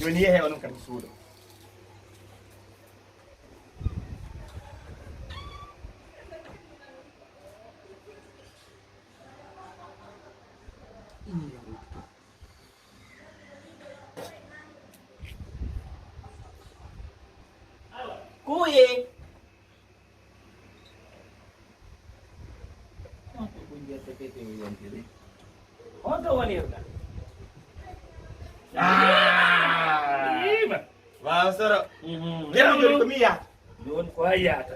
joni yehe onon kadi suuɗo Kuye. Onto wanirta. waaw soro jam joni ko mi yaha Joni ko hayyata.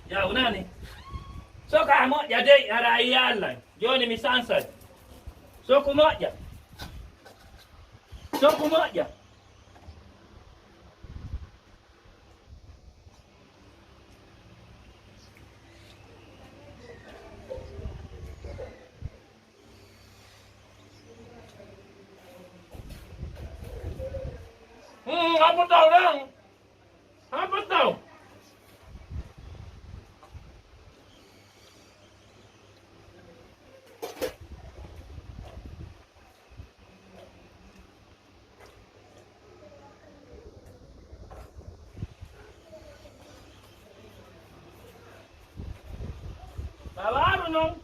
Yaw nani. So ka moƴƴa dey ara yi Allah. Joni mi sansat. So ko moƴƴa. Apa tahu dong? Apa tahu? Salah dong.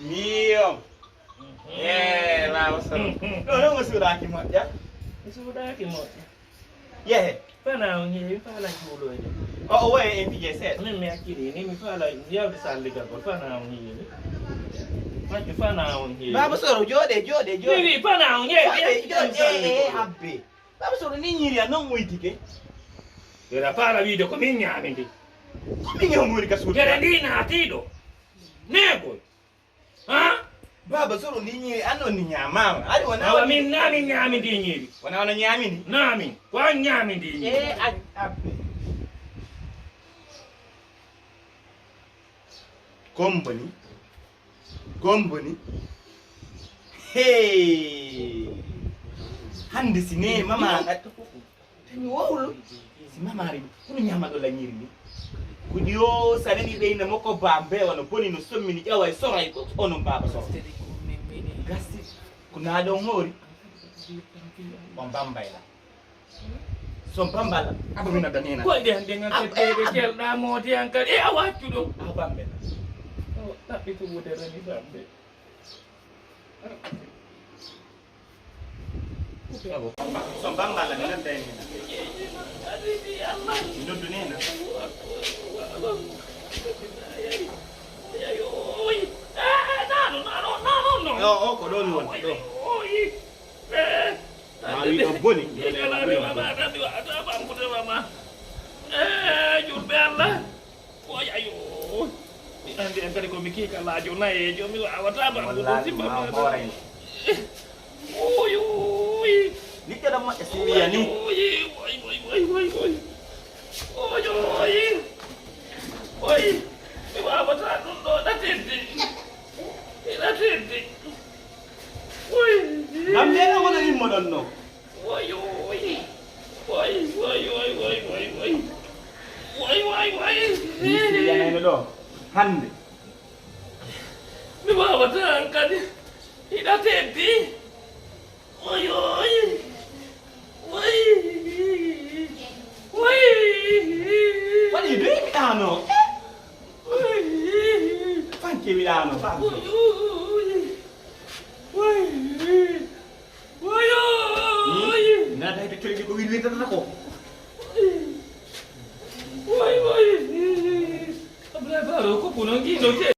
miyom waaw soro ɗo ngo suuɗaki moƴƴa Sudah moƴƴa. yehe Fana on heewi faala juuloyde. o woye en pije seeɗa Min mi hakkili ni mi faala yawde salligal ko fana on heewi. Majju fana on heewi. baba soro jooɗe Wi fana on heewi. jooɗe habbe baba soro ni ñiiri a non moytike Era faala wiide ko min ñaami ndi. komin yomuri ka suuɗ Gere ndi naatiiɗo. Neegol. Ha? baba soro ndi ñiiri an on ni ñamama ari wona Awa min naami ñaami ndi ñiiri. wona ono ñaami ni Naami. Ko an ñaami ndi ñiiri. habbe gomboni hey hande sine mama gatto tani wowlo si mamari kono ñamaɗo lañiri ni kuɗi yo sa nani ɓeyna makko bambe wano boni no sommini ƴawa e soray ko onon baba soro gasi ko naɗon hoori on bambayla son bambala abamina danena Koyɗe hande ngatteteɓe kelɗa mooti han kadi a waccu ɗum. a bambela Ɗaɓɓitude rani bambe. son bambala mi noddanena mi noddunena o ko ɗon woni ɗo ma wi ɗo boni julɓe Allah oy ayo andi en kadi komi kiika laajo nayi e jomi wawata banguɗo simba hoorayno oy liƴƴoɗo moƴƴa si wiya ni oy mi wawata ɗum ɗo ɗatedde oy gam ndeɗo wono yimmo ɗon no yanayno ɗo hande mi wawata an kadi hiɗa teddi waɗi doymiɗano fanke wiɗano baba nada hayto coyɗi ko wirwirtata ko Abdoulaye Baro ko puno ngiino ke